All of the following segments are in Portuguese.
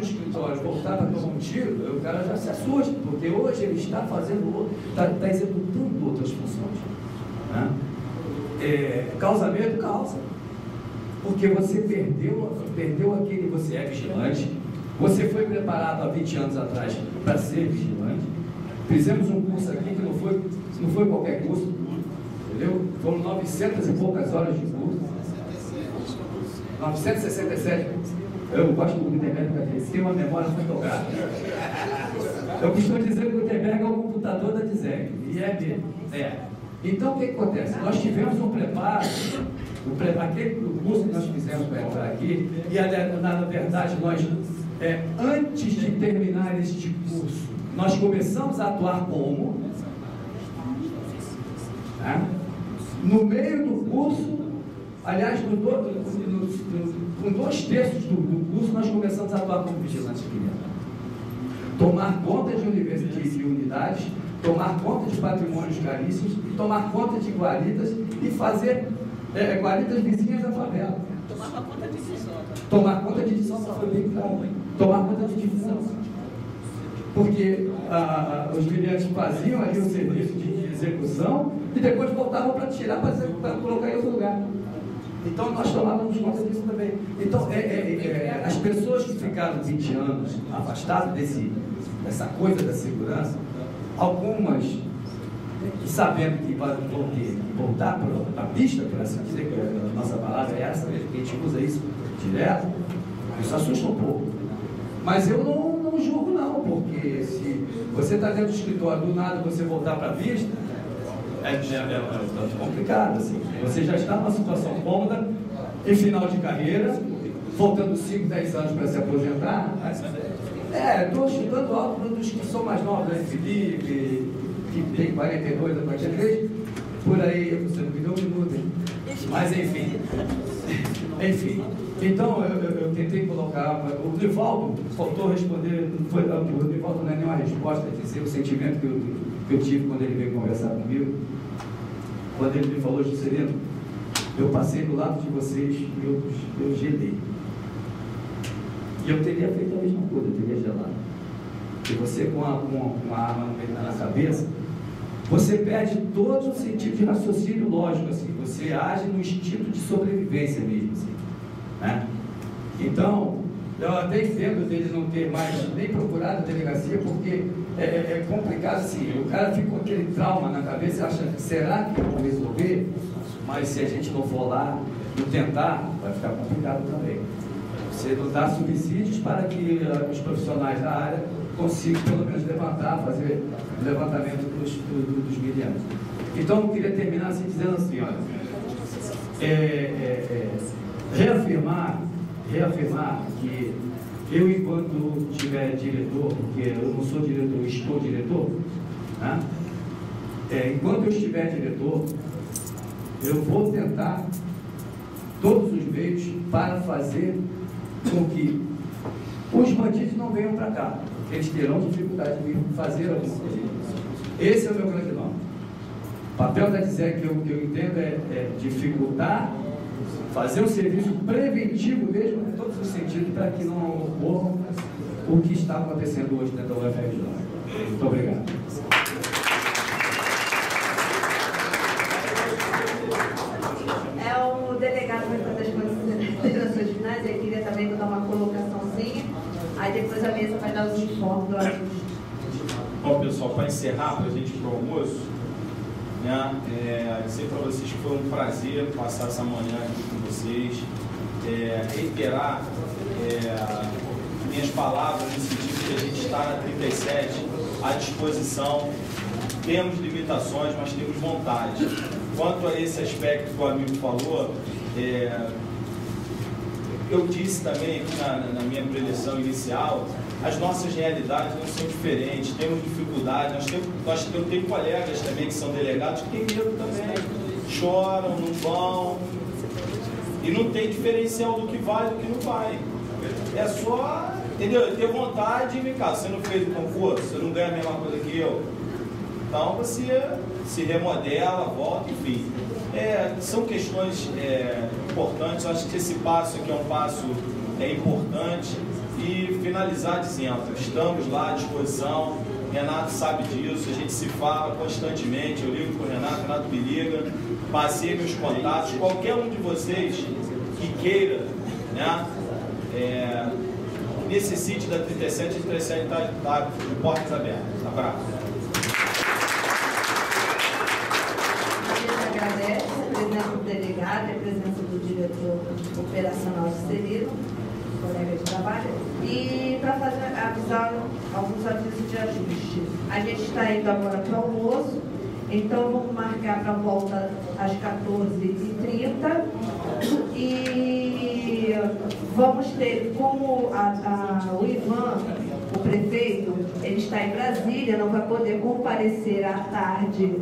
de um escritório voltar para tomar um tiro, o cara já se assusta, porque hoje ele está fazendo, está executando outras funções. Né? Causa medo? Causa. Porque você perdeu aquele, você é vigilante, você foi preparado há 20 anos atrás para ser vigilante. Fizemos um curso aqui que não foi qualquer curso, entendeu? Foram 900 e poucas horas de curso. 967. Eu gosto do Gutenberg porque ele tem uma memória fotográfica. Eu costumo dizer que o Gutenberg é o computador da DISEG. E é mesmo. Então, o que acontece? Nós tivemos um preparo, aquele curso que nós fizemos para entrar aqui, e na verdade, nós, antes de terminar este curso, nós começamos a atuar como? No meio do curso, aliás, com 2/3 do curso, nós começamos a atuar como vigilantes criminais. Tomar conta de unidades, tomar conta de patrimônios caríssimos, tomar conta de guaridas e fazer guaridas vizinhas à favela. Tomar conta de Dissolta. Tomar conta de Dissolta foi bem claro. Tomar conta de defuntos. Porque os miliantes faziam ali o serviço de execução e depois voltavam para tirar, para colocar em outro lugar. Então nós tomávamos conta disso também. Então as pessoas que ficaram 20 anos afastadas dessa coisa da segurança, algumas sabendo que vão ter que voltar para a pista, por assim dizer, que a nossa palavra é essa mesmo, que a gente usa isso direto, isso assusta um pouco. Mas eu não julgo não, porque se você está dentro do escritório, do nada você voltar para a pista, é complicado, assim. Você já está numa situação cômoda, em final de carreira, faltando 5, 10 anos para se aposentar. Estou chutando alto dos que são mais novos, né? Felipe, que tem 42 a 43, por aí, você não me deu um minuto, hein? Mas enfim. Então eu tentei colocar, o Nivaldo faltou responder, o Nivaldo não é nenhuma resposta, é dizer o sentimento que eu tive quando ele veio conversar comigo, quando ele me falou: Juscelino, eu passei do lado de vocês e eu gelei. E eu teria feito a mesma coisa, eu teria gelado. E você com a arma na cabeça, você perde todo o sentido de raciocínio lógico, assim. Você age no instinto de sobrevivência mesmo, assim, né? Então, eu até entendo dele não ter mais nem procurado a delegacia, porque é complicado assim. O cara fica com aquele trauma na cabeça e acha: será que eu vou resolver? Mas se a gente não for lá, não tentar, vai ficar complicado também. Você não dá subsídios para que os profissionais da área consigam pelo menos levantar, fazer o levantamento dos milianos. Então eu queria terminar assim, dizendo assim, olha, reafirmar que eu, enquanto tiver diretor, porque eu não sou diretor, eu estou diretor, né? Enquanto eu estiver diretor, eu vou tentar todos os meios para fazer com que os bandidos não venham para cá, porque eles terão dificuldade de fazer alguma coisa. Esse é o meu grande nome. O papel da DISEG que eu entendo é dificultar, fazer um serviço preventivo mesmo, em todos os sentidos, para que não ocorra o que está acontecendo hoje dentro da UFRJ. Muito obrigado. O delegado vai fazer as considerações finais, eu queria também dar uma colocaçãozinha, aí depois a mesa vai dar os informes do ajuste. Bom, pessoal, para encerrar, para a gente ir para o almoço, né, dizer para vocês que foi um prazer passar essa manhã aqui com vocês, reiterar minhas palavras no sentido que a gente está na 37 à disposição, temos limitações, mas temos vontade. Quanto a esse aspecto que o amigo falou, eu disse também aqui na minha preleção inicial, as nossas realidades não são diferentes, temos dificuldade, eu tenho colegas também que são delegados que têm medo também, choram, não vão, e não tem diferencial do que vai e do que não vai. É só, entendeu? Ter vontade e, vem cá, você não fez o concurso, você não ganha a mesma coisa que eu, então você se remodela, volta, enfim. São questões importantes. Eu acho que esse passo aqui é um passo importante. E finalizar dizendo, estamos lá à disposição, Renato sabe disso, a gente se fala constantemente, eu ligo para o Renato me liga, passei meus contatos, qualquer um de vocês que queira, né, necessite da 37, a 37 está de portas abertas. Abraço. A gente agradece a presença do delegado e a presença do diretor operacional de Serino, colega de trabalho, e para avisar alguns avisos de ajuste. A gente está indo agora para o almoço, então vamos marcar para volta às 14h30 e vamos ter, como o Ivan, o prefeito, ele está em Brasília, não vai poder comparecer à tarde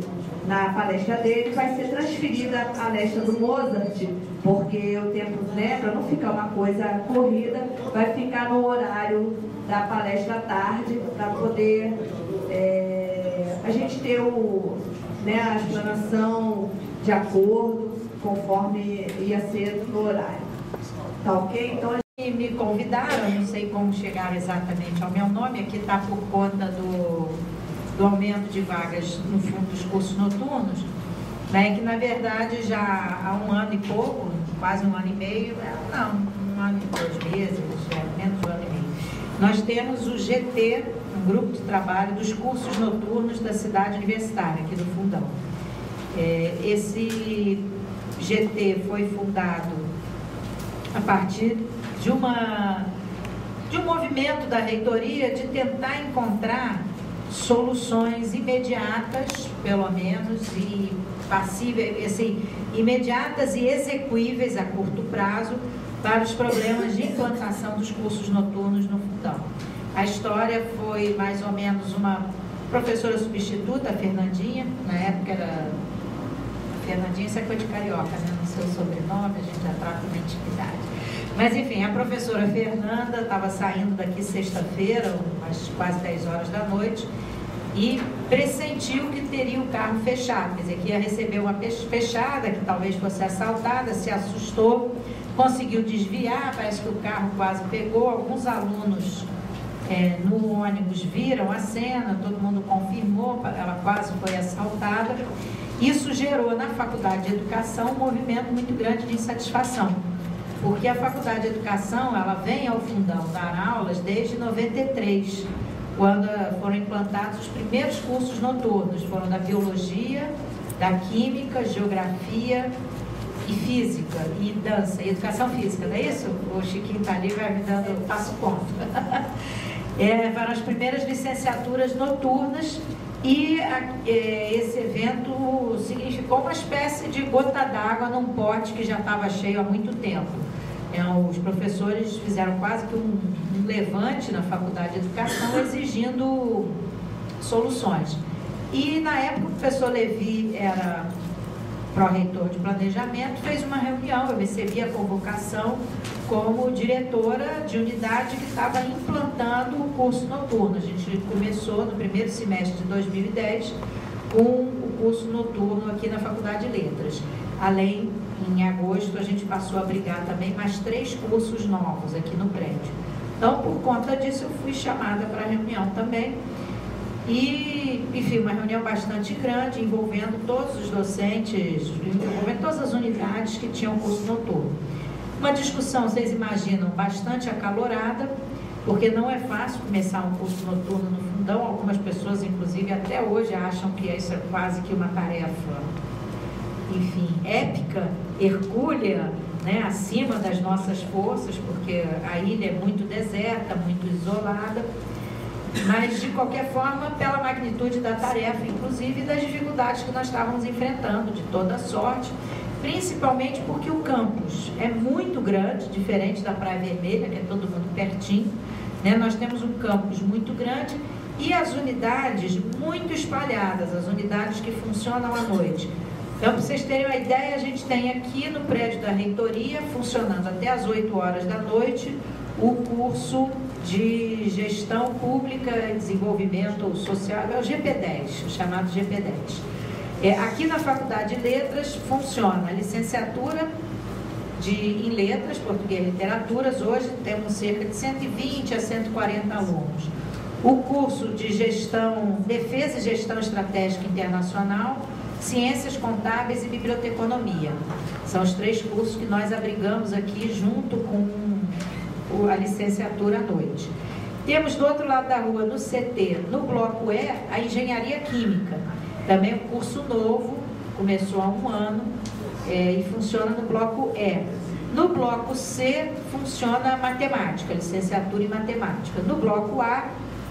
na palestra dele, vai ser transferida a palestra do Mozart, porque o tempo, né, para não ficar uma coisa corrida, vai ficar no horário da palestra à tarde, para poder a gente ter a explanação de acordo, conforme ia ser no horário. Tá ok? Então, me convidaram, não sei como chegaram exatamente ao meu nome, aqui está por conta do aumento de vagas no fundo dos cursos noturnos, né, que na verdade já há um ano e pouco, quase um ano e meio, um ano e 2 meses, menos de um ano e meio, nós temos o GT, um grupo de trabalho dos cursos noturnos da cidade universitária, aqui do Fundão. Esse GT foi fundado a partir de um movimento da reitoria de tentar encontrar soluções imediatas, pelo menos, e passíveis, assim, imediatas e execuíveis a curto prazo para os problemas de implantação dos cursos noturnos no Fundão. A história foi mais ou menos uma professora substituta, a Fernandinha, na época era a Fernandinha, isso é coisa de carioca, né? No seu sobrenome, a gente já trata uma intimidade. Mas enfim, a professora Fernanda estava saindo daqui sexta-feira, às quase 10 horas da noite, e pressentiu que teria o carro fechado, quer dizer, que ia receber uma fechada, que talvez fosse assaltada, se assustou, conseguiu desviar, parece que o carro quase pegou, alguns alunos no ônibus viram a cena, todo mundo confirmou, ela quase foi assaltada. Isso gerou na Faculdade de Educação um movimento muito grande de insatisfação, porque a Faculdade de Educação, ela vem ao Fundão dar aulas desde 93, quando foram implantados os primeiros cursos noturnos, foram da Biologia, da Química, Geografia e Física, e Dança, e Educação Física, não é isso? O Chiquinho está ali, vai me dando, passo conta. Foram as primeiras licenciaturas noturnas, e esse evento significou uma espécie de gota d'água num pote que já estava cheio há muito tempo. Os professores fizeram quase que um levante na Faculdade de Educação exigindo soluções. E na época o professor Levi era pró-reitor de planejamento, fez uma reunião, eu recebi a convocação como diretora de unidade que estava implantando o curso noturno. A gente começou no primeiro semestre de 2010 com o curso noturno aqui na Faculdade de Letras. Além, em agosto, a gente passou a abrigar também mais 3 cursos novos aqui no prédio. Então, por conta disso, eu fui chamada para a reunião também. E, enfim, uma reunião bastante grande, envolvendo todos os docentes, envolvendo todas as unidades que tinham curso noturno. Uma discussão, vocês imaginam, bastante acalorada, porque não é fácil começar um curso noturno no Fundão. Algumas pessoas, inclusive, até hoje acham que isso é quase que uma tarefa, enfim, épica, hercúlea, né, acima das nossas forças, porque a ilha é muito deserta, muito isolada. Mas, de qualquer forma, pela magnitude da tarefa, inclusive, das dificuldades que nós estávamos enfrentando, de toda sorte, principalmente porque o campus é muito grande, diferente da Praia Vermelha, que é todo mundo pertinho, né? Nós temos um campus muito grande e as unidades muito espalhadas, as unidades que funcionam à noite. Então, para vocês terem uma ideia, a gente tem aqui no prédio da reitoria, funcionando até as 8 horas da noite, o curso de Gestão Pública e Desenvolvimento Social, é o GP10, o chamado GP10. Aqui na Faculdade de Letras funciona a licenciatura em letras, português e literaturas. Hoje temos cerca de 120 a 140 alunos. O curso de gestão, defesa e gestão estratégica internacional, ciências contábeis e biblioteconomia. São os 3 cursos que nós abrigamos aqui junto com a licenciatura à noite. Temos do outro lado da rua, no CT, no bloco E, a engenharia química. Também um curso novo, começou há 1 ano e funciona no bloco E. No bloco C, funciona a matemática, licenciatura em matemática. No bloco A,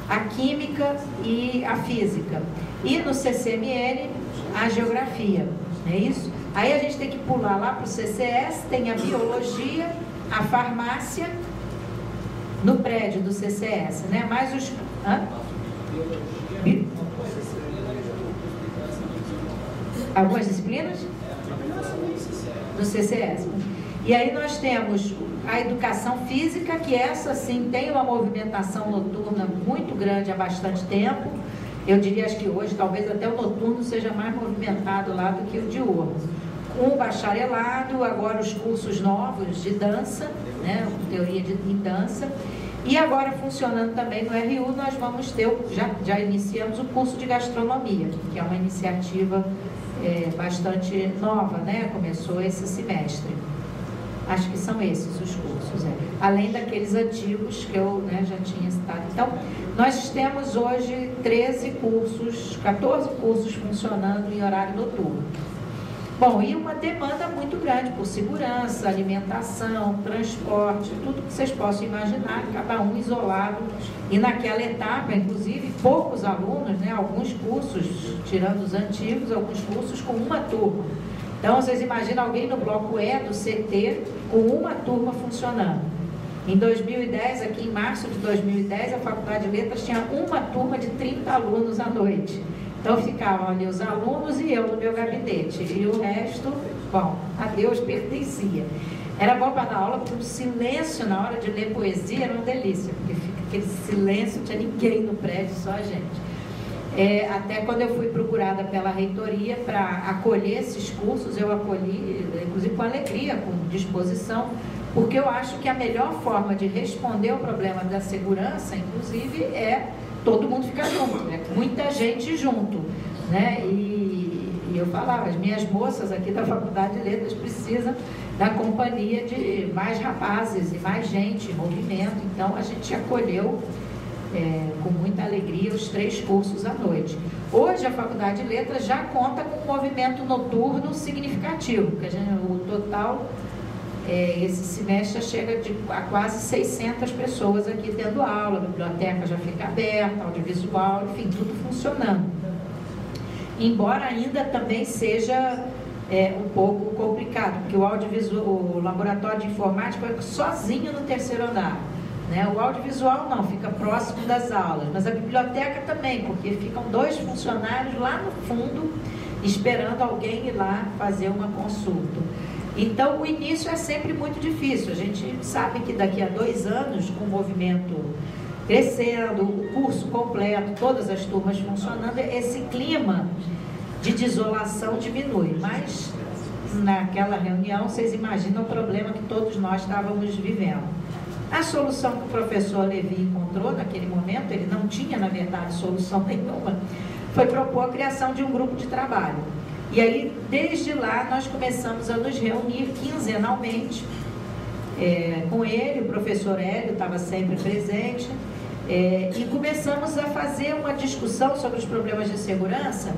a química e a física. E no CCMN, a geografia. Não é isso? Aí a gente tem que pular lá para o CCS, tem a biologia, a farmácia, no prédio do CCS, né? Mais os... Algumas disciplinas? No CCS. E aí nós temos a educação física, que essa sim tem uma movimentação noturna muito grande há bastante tempo. Eu diria, acho que hoje talvez até o noturno seja mais movimentado lá do que o diurno. Com o bacharelado, agora os cursos novos de dança, né, teoria em dança. E agora funcionando também no RU, nós vamos ter, já iniciamos o curso de gastronomia, que é uma iniciativa bastante nova, né? Começou esse semestre. Acho que são esses os cursos, além daqueles antigos que eu já tinha citado. Então, nós temos hoje 14 cursos funcionando em horário noturno. Bom, e uma demanda muito grande por segurança, alimentação, transporte, tudo que vocês possam imaginar, cada um isolado. E naquela etapa, inclusive, poucos alunos, né? Alguns cursos, tirando os antigos, alguns cursos com uma turma. Então, vocês imaginam alguém no bloco E do CT com uma turma funcionando. Em 2010, aqui em março de 2010, a Faculdade de Letras tinha uma turma de 30 alunos à noite. Então, ficavam ali os alunos e eu no meu gabinete. E o resto, bom, a Deus pertencia. Era bom para dar aula, porque o silêncio na hora de ler poesia era uma delícia. Porque fica aquele silêncio, não tinha ninguém no prédio, só a gente. Até quando eu fui procurada pela reitoria para acolher esses cursos, eu acolhi, inclusive com alegria, com disposição, porque eu acho que a melhor forma de responder ao problema da segurança, inclusive, é todo mundo ficar junto, muita gente junto, né? E eu falava, as minhas moças aqui da Faculdade de Letras precisam da companhia de mais rapazes e mais gente, movimento. Então a gente acolheu com muita alegria os 3 cursos à noite. Hoje a Faculdade de Letras já conta com um movimento noturno significativo, porque o total esse semestre chega a quase 600 pessoas aqui tendo aula, a biblioteca já fica aberta, audiovisual, enfim, tudo funcionando. Embora ainda também seja um pouco complicado, porque o laboratório de informática é sozinho no 3º andar. Né? O audiovisual não, fica próximo das aulas, mas a biblioteca também, porque ficam 2 funcionários lá no fundo, esperando alguém ir lá fazer uma consulta. Então, o início é sempre muito difícil. A gente sabe que daqui a 2 anos, com o movimento crescendo, o curso completo, todas as turmas funcionando, esse clima de desolação diminui. Mas, naquela reunião, vocês imaginam o problema que todos nós estávamos vivendo. A solução que o professor Levi encontrou naquele momento, ele não tinha, na verdade, solução nenhuma, foi propor a criação de um grupo de trabalho. E aí, desde lá, nós começamos a nos reunir quinzenalmente com ele, o professor Hélio estava sempre presente, e começamos a fazer uma discussão sobre os problemas de segurança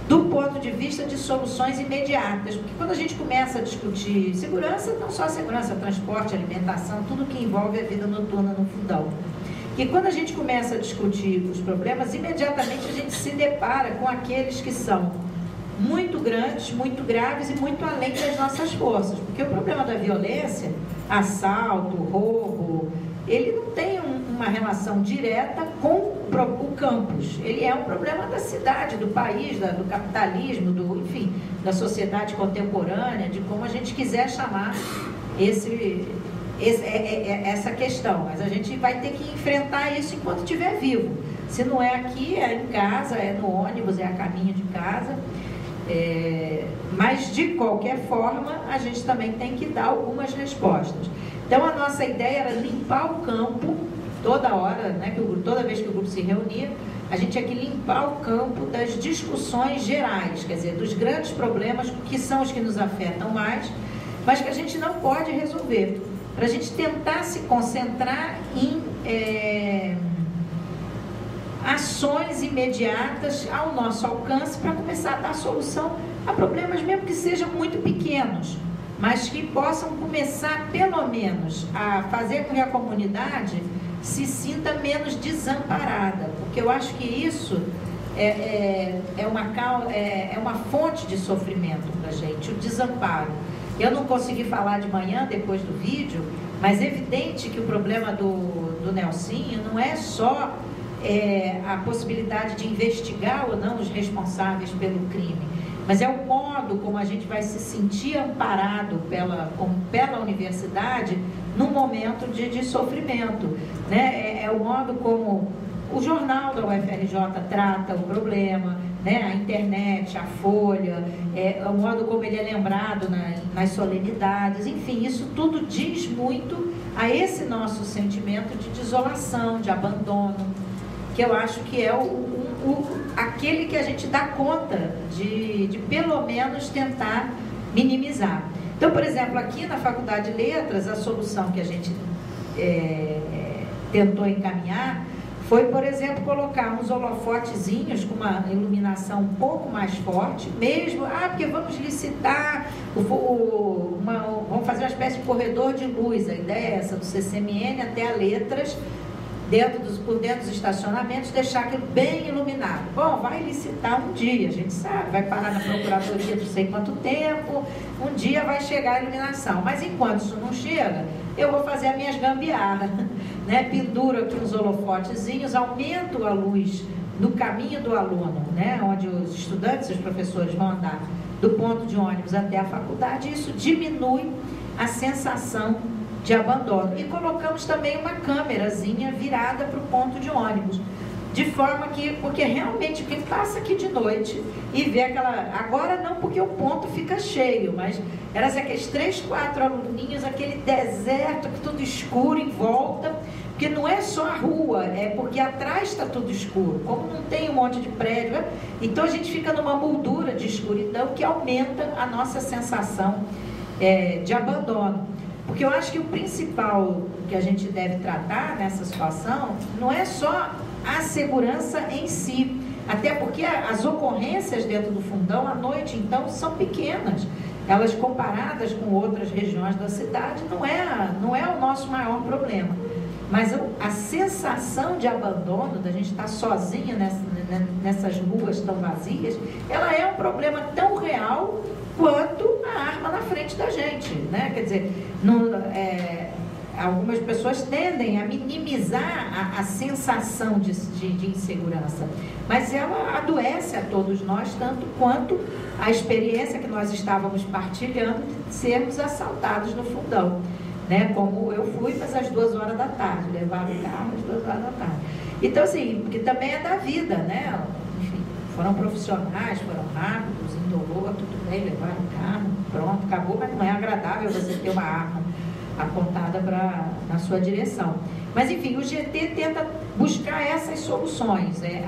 do ponto de vista de soluções imediatas, porque quando a gente começa a discutir segurança, não só segurança, transporte, alimentação, tudo que envolve a vida noturna no fundão. E quando a gente começa a discutir os problemas, imediatamente a gente se depara com aqueles que são muito grandes, muito graves e muito além das nossas forças, porque o problema da violência, assalto, roubo, ele não tem uma relação direta com o campus. Ele é um problema da cidade, do país, do capitalismo, enfim, da sociedade contemporânea, de como a gente quiser chamar essa questão. Mas a gente vai ter que enfrentar isso enquanto estiver vivo. Se não é aqui, é em casa, é no ônibus, é a caminho de casa. Mas, de qualquer forma, a gente também tem que dar algumas respostas. Então, a nossa ideia era limpar o campo toda hora, né, toda vez que o grupo se reunia, a gente tinha que limpar o campo das discussões gerais, quer dizer, dos grandes problemas que são os que nos afetam mais, mas que a gente não pode resolver, para a gente tentar se concentrar em ações imediatas ao nosso alcance para começar a dar solução a problemas mesmo que sejam muito pequenos, mas que possam começar pelo menos a fazer com que a comunidade se sinta menos desamparada, porque eu acho que isso é uma fonte de sofrimento para a gente, o desamparo. Eu não consegui falar de manhã depois do vídeo, mas é evidente que o problema do Nelsinho não é só a possibilidade de investigar ou não os responsáveis pelo crime, mas é o modo como a gente vai se sentir amparado pela universidade num momento de sofrimento, né? É o modo como o jornal da UFRJ trata o problema, né? A internet, a Folha, o modo como ele é lembrado nas solenidades, enfim, isso tudo diz muito a esse nosso sentimento de desolação, de abandono, que eu acho que é aquele que a gente dá conta de pelo menos tentar minimizar. Então, por exemplo, aqui na Faculdade de Letras, a solução que a gente tentou encaminhar foi, por exemplo, colocar uns holofotezinhos com uma iluminação um pouco mais forte, mesmo, porque vamos licitar, vamos fazer uma espécie de corredor de luz, a ideia é essa, do CCMN até a Letras, por dentro dos estacionamentos, deixar aquilo bem iluminado. Bom, vai licitar um dia, a gente sabe, vai parar na procuradoria não sei quanto tempo, um dia vai chegar a iluminação, mas enquanto isso não chega, eu vou fazer as minhas gambiarras, né? Penduro aqui uns holofotezinhos, aumento a luz no caminho do aluno, né? Onde os estudantes e os professores vão andar do ponto de ônibus até a faculdade, e isso diminui a sensação de abandono. E colocamos também uma câmerazinha virada para o ponto de ônibus, de forma que, porque realmente quem passa aqui de noite e vê agora não porque o ponto fica cheio, mas eram aqueles 3, 4 aluninhos, aquele deserto, tudo escuro em volta, porque não é só a rua, é porque atrás está tudo escuro, como não tem um monte de prédio, então a gente fica numa moldura de escuridão que aumenta a nossa sensação de abandono. Porque eu acho que o principal que a gente deve tratar nessa situação não é só a segurança em si, até porque as ocorrências dentro do Fundão à noite, então, são pequenas. Elas, comparadas com outras regiões da cidade, não é o nosso maior problema. Mas a sensação de abandono, da gente estar sozinha nessas ruas tão vazias, ela é um problema tão real quanto a arma na frente da gente, né? Quer dizer, algumas pessoas tendem a minimizar a sensação de insegurança, mas ela adoece a todos nós, tanto quanto a experiência que nós estávamos partilhando de sermos assaltados no Fundão, né? Como eu fui, mas às 2 horas da tarde, levaram o carro às 2 horas da tarde. Então, assim, porque também é da vida, né? Enfim, foram profissionais, foram rápidos, indolor, tudo bem, levaram o carro, pronto, acabou, mas não é agradável você ter uma arma apontada na sua direção. Mas, enfim, o GT tenta buscar essas soluções, né?